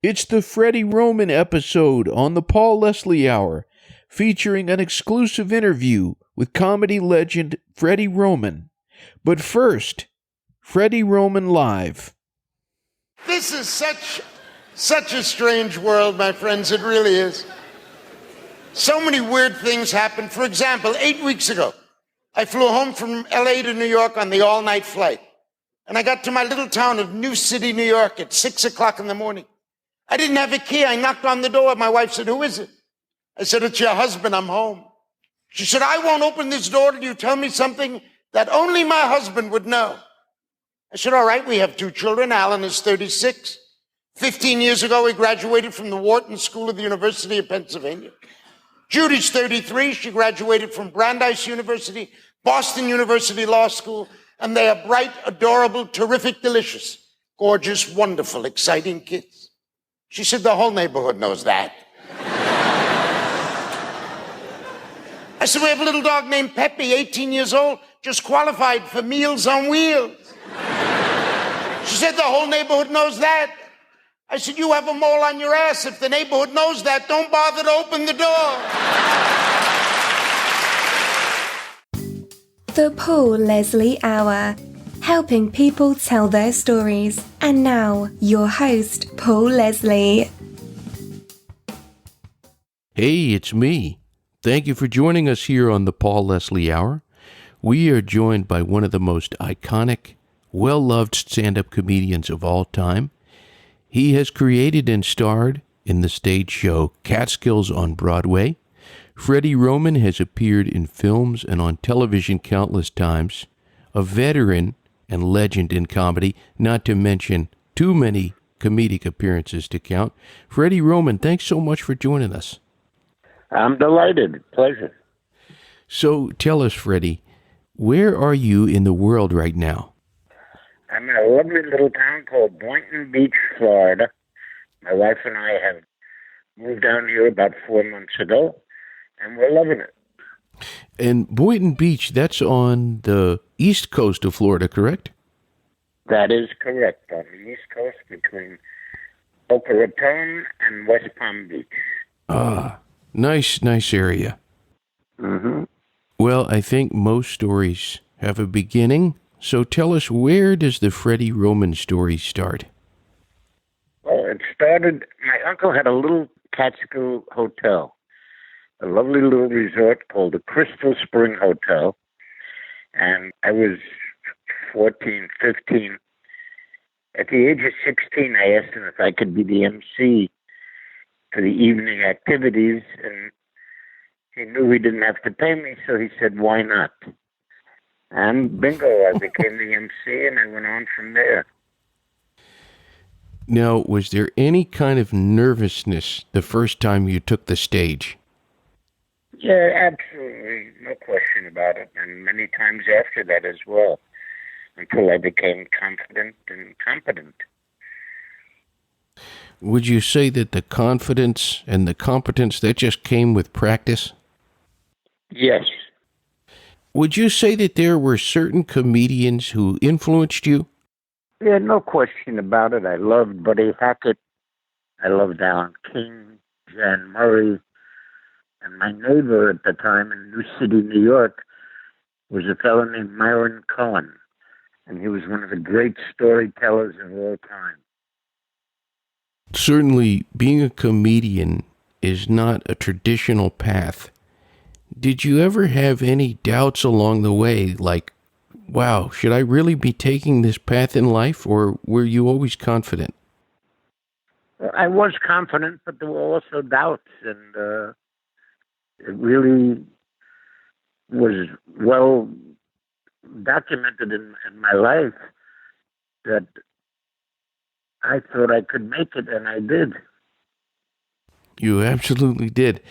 It's the Freddie Roman episode on the Paul Leslie Hour, featuring an exclusive interview with comedy legend Freddie Roman. But first, Freddie Roman Live. This is such a strange world, my friends. It really is. So many weird things happen. For example, 8 weeks ago, I flew home from LA to New York on the all-night flight. And I got to my little town of New City, New York at 6 o'clock in the morning. I didn't have a key. I knocked on the door. My wife said, "Who is it?" I said, "It's your husband. I'm home." She said, "I won't open this door till you tell me something that only my husband would know." I said, "All right, we have 2 children. Alan is 36. 15 years ago, he graduated from the Wharton School of the University of Pennsylvania. Judy's 33. She graduated from Brandeis University, Boston University Law School, and they are bright, adorable, terrific, delicious, gorgeous, wonderful, exciting kids." She said, "The whole neighborhood knows that." I said, "We have a little dog named Peppy, 18 years old, just qualified for Meals on Wheels." She said, "The whole neighborhood knows that." I said, "You have a mole on your ass. If the neighborhood knows that, don't bother to open the door." The Paul Leslie Hour, helping people tell their stories. And now, your host, Paul Leslie. Hey, it's me. Thank you for joining us here on the Paul Leslie Hour. We are joined by one of the most iconic, well-loved stand-up comedians of all time. He has created and starred in the stage show Catskills on Broadway. Freddie Roman has appeared in films and on television countless times. A veteran and legend in comedy, not to mention too many comedic appearances to count. Freddie Roman, thanks so much for joining us. I'm delighted. Pleasure. So tell us, Freddie, where are you in the world right now? I'm in a lovely little town called Boynton Beach, Florida. My wife and I have moved down here about 4 months ago, and we're loving it. And Boynton Beach, that's on the east coast of Florida, correct? That is correct, on the East Coast between Boca Raton and West Palm Beach. Ah, nice area. Mm-hmm. Well, I think most stories have a beginning, so tell us, where does the Freddie Roman story start? Well, it started, my uncle had a little Catskill hotel, a lovely little resort called the Crystal Spring Hotel. And I was 14, 15. At the age of 16, I asked him if I could be the MC for the evening activities. And he knew he didn't have to pay me, so he said, "Why not?" And bingo, I became the MC, and I went on from there. Now, was there any kind of nervousness the first time you took the stage? Yeah, absolutely. No question about it. And many times after that as well, until I became confident and competent. Would you say that the confidence and the competence, that just came with practice? Yes. Would you say that there were certain comedians who influenced you? Yeah, no question about it. I loved Buddy Hackett. I loved Alan King, Jan Murray. And my neighbor at the time in New City, New York, was a fellow named Myron Cohen. And he was one of the great storytellers of all time. Certainly, being a comedian is not a traditional path. Did you ever have any doubts along the way, like, wow, should I really be taking this path in life, or were you always confident? Well, I was confident, but there were also doubts, and it really was well documented in my life that I thought I could make it, and I did. You absolutely did.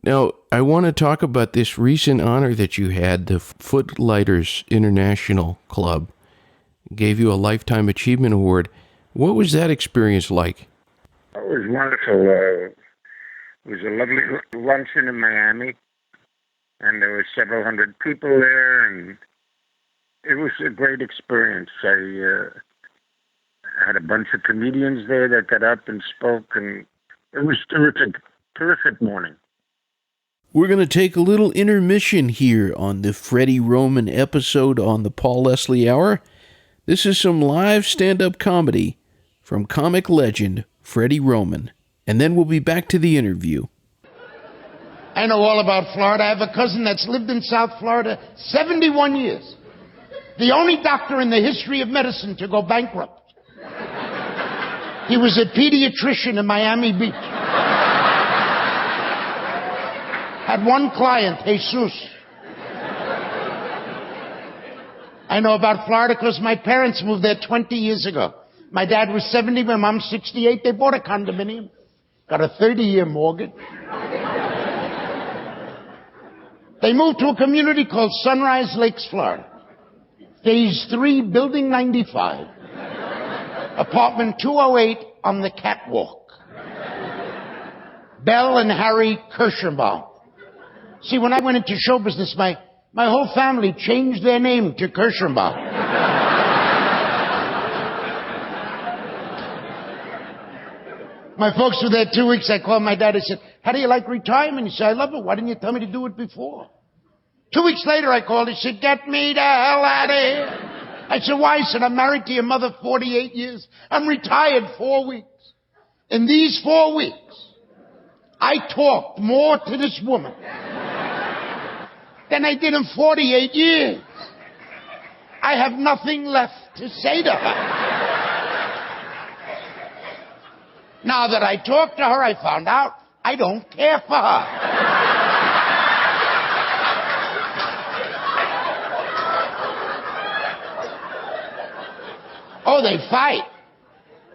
Now, I want to talk about this recent honor that you had. The Footlighters International Club gave you a Lifetime Achievement Award. What was that experience like? It was wonderful. It was a lovely luncheon in Miami, and there were several hundred people there, and it was a great experience. I had a bunch of comedians there that got up and spoke, and it was terrific morning. We're going to take a little intermission here on the Freddie Roman episode on the Paul Leslie Hour. This is some live stand-up comedy from comic legend Freddie Roman. And then we'll be back to the interview. I know all about Florida. I have a cousin that's lived in South Florida 71 years. The only doctor in the history of medicine to go bankrupt. He was a pediatrician in Miami Beach. Had one client, Jesus. I know about Florida because my parents moved there 20 years ago. My dad was 70, my mom 68. They bought a condominium. Got a 30-year mortgage. They moved to a community called Sunrise Lakes, Florida. Phase 3, Building 95. Apartment 208 on the catwalk. Belle and Harry Kirschenbaum. See, when I went into show business, my whole family changed their name to Kirschenbaum. My folks were there 2 weeks. I called my dad. I said, how do you like retirement? He said, I love it. Why didn't you tell me to do it before? 2 weeks later, I called. He said, get me the hell out of here. I said, why? He said, I'm married to your mother 48 years. I'm retired 4 weeks. In these 4 weeks, I talked more to this woman than I did in 48 years. I have nothing left to say to her. Now that I talked to her, I found out I don't care for her. Oh, they fight.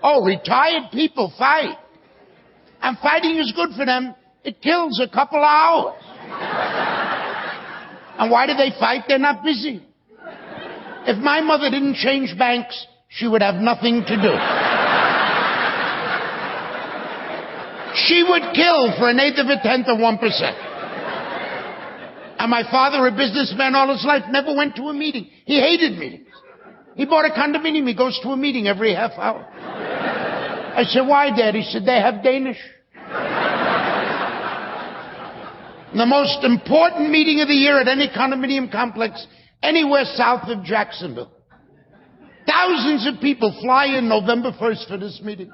Oh, retired people fight. And fighting is good for them. It kills a couple hours. And why do they fight? They're not busy. If my mother didn't change banks, she would have nothing to do. She would kill for an eighth of a tenth of 1%. And my father, a businessman all his life, never went to a meeting. He hated meetings. He bought a condominium. He goes to a meeting every half hour. I said, why, Dad? He said, they have Danish. The most important meeting of the year at any condominium complex anywhere south of Jacksonville. Thousands of people fly in November 1st for this meeting.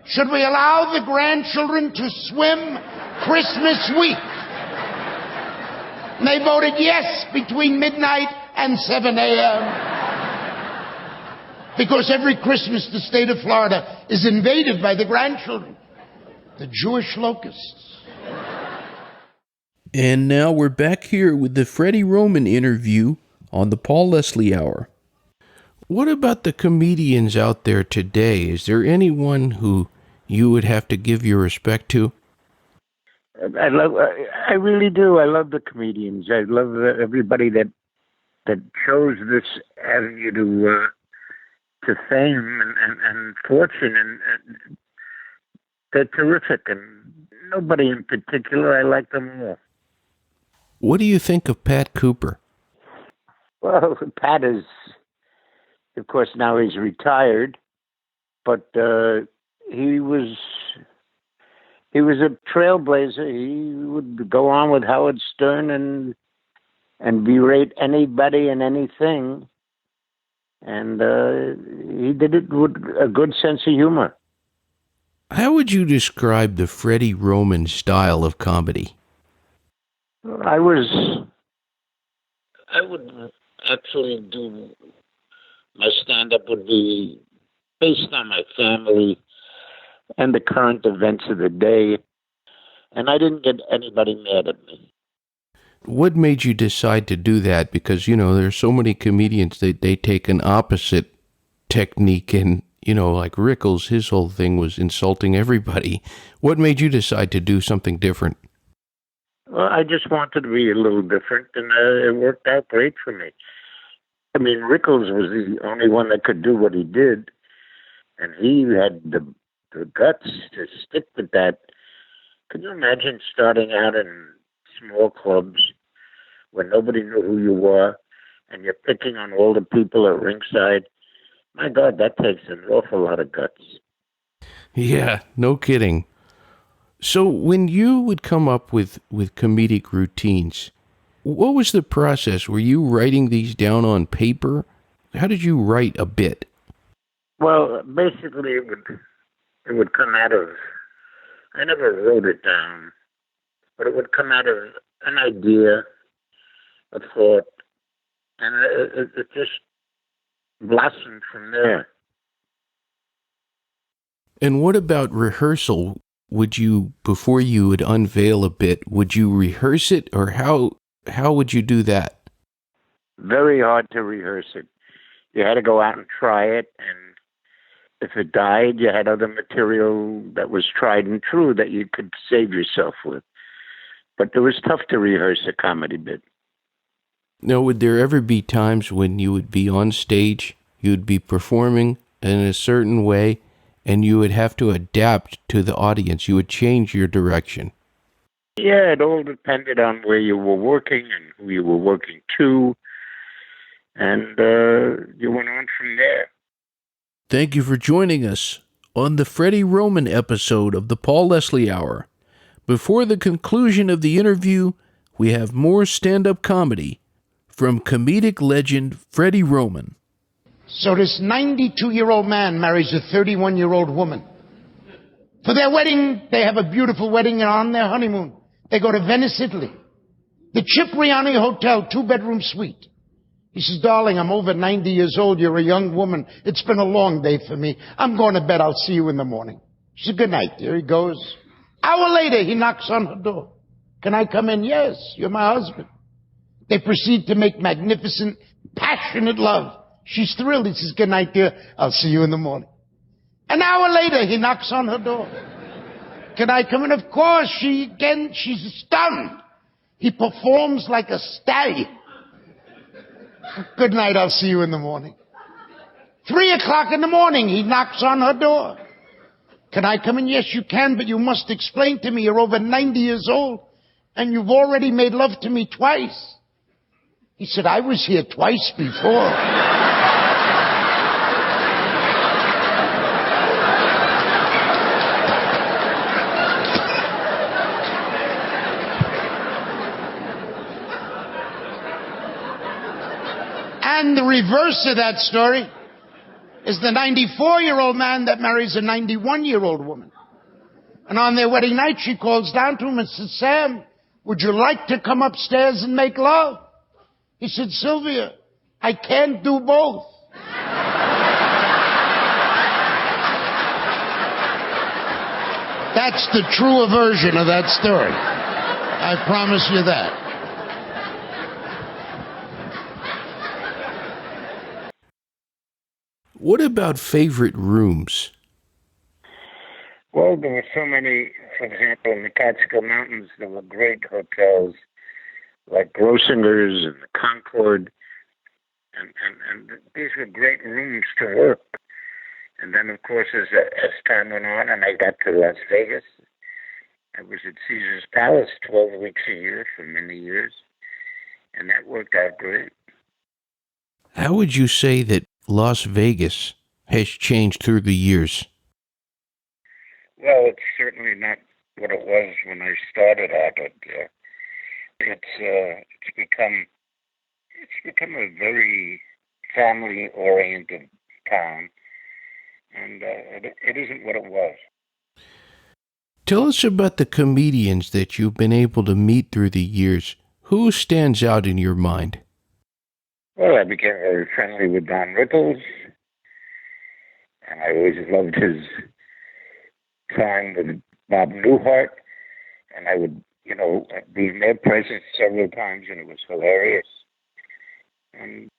Should we allow the grandchildren to swim Christmas week? And they voted yes between midnight and 7 a.m. Because every Christmas the state of Florida is invaded by the grandchildren, the Jewish locusts. And now we're back here with the Freddie Roman interview on the Paul Leslie Hour. What about the comedians out there today? Is there anyone who you would have to give your respect to? I really do. I love the comedians. I love everybody that chose this avenue to fame and fortune, and they're terrific. And nobody in particular. I like them all. What do you think of Pat Cooper? Well, Pat is, of course, now he's retired, but he was a trailblazer. He would go on with Howard Stern and berate anybody and anything, and he did it with a good sense of humor. How would you describe the Freddie Roman style of comedy? I would actually do, my stand-up would be based on my family and the current events of the day, and I didn't get anybody mad at me. What made you decide to do that? Because, there's so many comedians that they take an opposite technique, and, like Rickles, his whole thing was insulting everybody. What made you decide to do something different? Well, I just wanted to be a little different, and it worked out great for me. I mean, Rickles was the only one that could do what he did, and he had the guts to stick with that. Can you imagine starting out in small clubs where nobody knew who you were, and you're picking on all the people at ringside, My God, that takes an awful lot of guts. Yeah, no kidding. So when you would come up with comedic routines, what was the process? Were you writing these down on paper? How did you write a bit? Well, basically, it would come out of. I never wrote it down, but it would come out of an idea, a thought, and it just blossomed from there. And what about rehearsal? Would you, before you would unveil a bit, would you rehearse it, or how would you do that? Very hard to rehearse it. You had to go out and try it, and if it died, you had other material that was tried and true that you could save yourself with. But it was tough to rehearse a comedy bit. Now, would there ever be times when you would be on stage, you would be performing in a certain way, and you would have to adapt to the audience? You would change your direction. Yeah, it all depended on where you were working and who you were working to, and you went on from there. Thank you for joining us on the Freddie Roman episode of the Paul Leslie Hour. Before the conclusion of the interview, we have more stand-up comedy from comedic legend Freddie Roman. So this 92-year-old man marries a 31-year-old woman. For their wedding, they have a beautiful wedding, and on their honeymoon, they go to Venice, Italy. The Cipriani Hotel, 2-bedroom suite. He says, darling, I'm over 90 years old. You're a young woman. It's been a long day for me. I'm going to bed. I'll see you in the morning. She said, good night. There he goes. Hour later, he knocks on her door. Can I come in? Yes, you're my husband. They proceed to make magnificent, passionate love. She's thrilled. He says, good night, dear. I'll see you in the morning. An hour later, he knocks on her door. Can I come in? Of course. She's stunned. He performs like a stallion. Good night, I'll see you in the morning. 3:00 in the morning, he knocks on her door. Can I come in? Yes, you can, but you must explain to me you're over 90 years old, and you've already made love to me twice. He said, I was here twice before. And the reverse of that story is the 94-year-old man that marries a 91-year-old woman. And on their wedding night, she calls down to him and says, Sam, would you like to come upstairs and make love? He said, Sylvia, I can't do both. That's the true version of that story. I promise you that. What about favorite rooms? Well, there were so many. For example, in the Catskill Mountains, there were great hotels like Grossinger's and the Concord, and these were great rooms to work. And then, of course, as time went on and I got to Las Vegas, I was at Caesar's Palace 12 weeks a year for many years, and that worked out great. How would you say that Las Vegas has changed through the years? Well, it's certainly not what it was when I started out. It's become a very family-oriented town, and it isn't what it was. Tell us about the comedians that you've been able to meet through the years. Who stands out in your mind? Well, I became very friendly with Don Rickles, and I always loved his time with Bob Newhart, and I would, be in their presence several times, and it was hilarious. And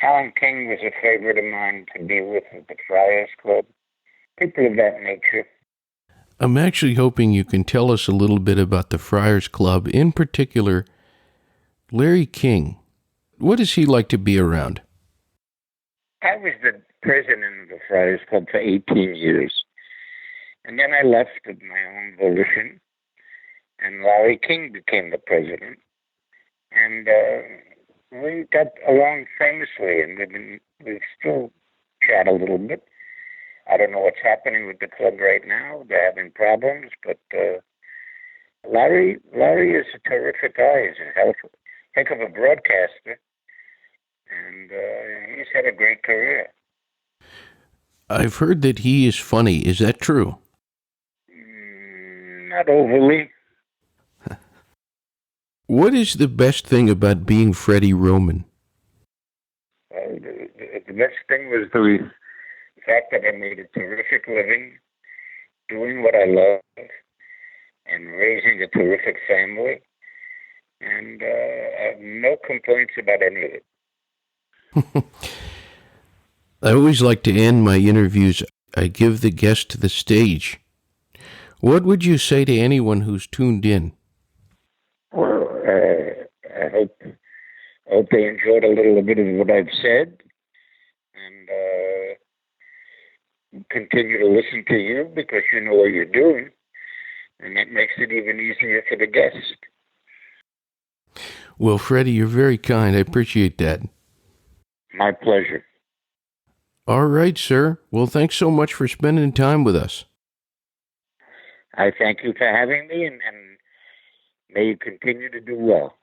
Alan King was a favorite of mine to be with at the Friars Club. People of that nature. I'm actually hoping you can tell us a little bit about the Friars Club, in particular, Larry King. What is he like to be around? I was the president of the Friars Club for 18 years. And then I left of my own volition, and Larry King became the president. And we got along famously, and we've still chat a little bit. I don't know what's happening with the club right now. They're having problems, but Larry is a terrific guy. He's a heck of a broadcaster, and he's had a great career. I've heard that he is funny. Is that true? Not overly. What is the best thing about being Freddie Roman? The best thing was the fact that I made a terrific living doing what I love and raising a terrific family, and I have no complaints about any of it. I always like to end my interviews. I give the guest the stage. What would you say to anyone who's tuned in? Well, I hope they enjoyed a little bit of what I've said, and continue to listen to you because you know what you're doing, and that makes it even easier for the guest. Well, Freddie, you're very kind. I appreciate that. My pleasure. All right, sir. Well, thanks so much for spending time with us. I thank you for having me, and may you continue to do well.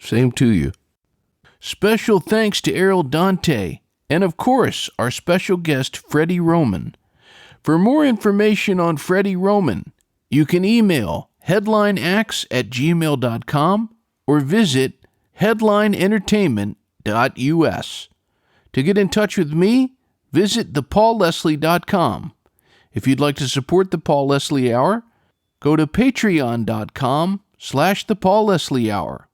Same to you. Special thanks to Errol Dante, and of course, our special guest, Freddie Roman. For more information on Freddie Roman, you can email headlineacts@gmail.com or visit headlineentertainment.us. To get in touch with me, visit thepaulleslie.com. If you'd like to support the Paul Leslie Hour, go to patreon.com/The Paul Leslie Hour.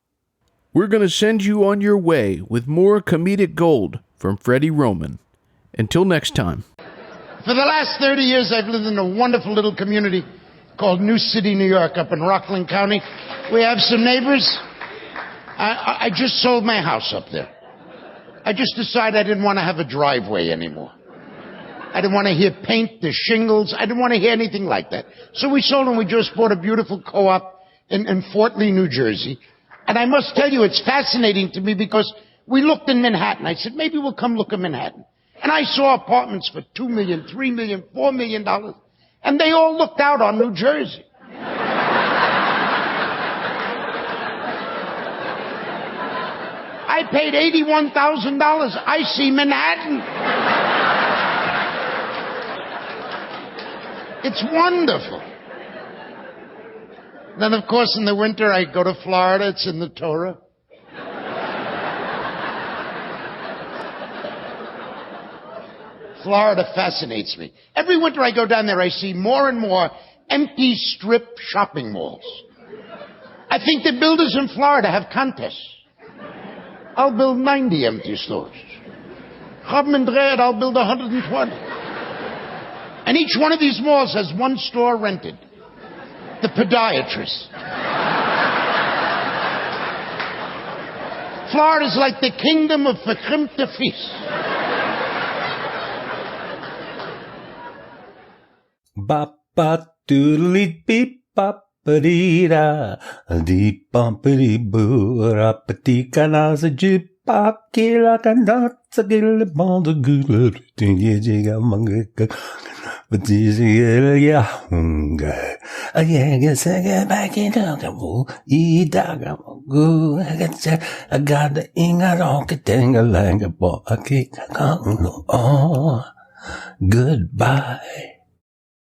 We're going to send you on your way with more comedic gold from Freddie Roman. Until next time. For the last 30 years, I've lived in a wonderful little community called New City, New York, up in Rockland County. We have some neighbors. I just sold my house up there. I just decided I didn't want to have a driveway anymore. I didn't want to hear paint the shingles. I didn't want to hear anything like that. So we sold, and we just bought a beautiful co-op in Fort Lee, New Jersey. And I must tell you, it's fascinating to me because we looked in Manhattan. I said, maybe we'll come look at Manhattan. And I saw apartments for $2 million, $3 million, $4 million. And they all looked out on New Jersey. I paid $81,000. I see Manhattan. It's wonderful. Then, of course, in the winter, I go to Florida. It's in the Torah. Florida fascinates me. Every winter I go down there, I see more and more empty strip shopping malls. I think the builders in Florida have contests. I'll build 90 empty stores. Chab and Dred, I'll build 120. And each one of these malls has one store rented. The podiatrist. Florida's like the kingdom of verkrimpte Vies. Bapa doodly beep bop-a-dee-da, dee-bump-a-dee-boo, rap-a-dee-ka-na-za jip-bop, kila-ka-na-tsa-gila-bong-da-gula, ding-ya-jigga-manga-ka, but-dee-zee-ya-hunga, a-yanga-saga-back-in-dog-a-boo, ee-dog-a-boo, I-got-the-inga-donka-dinga-langa-bo, I-kick-a-kong-no-oh, goodbye.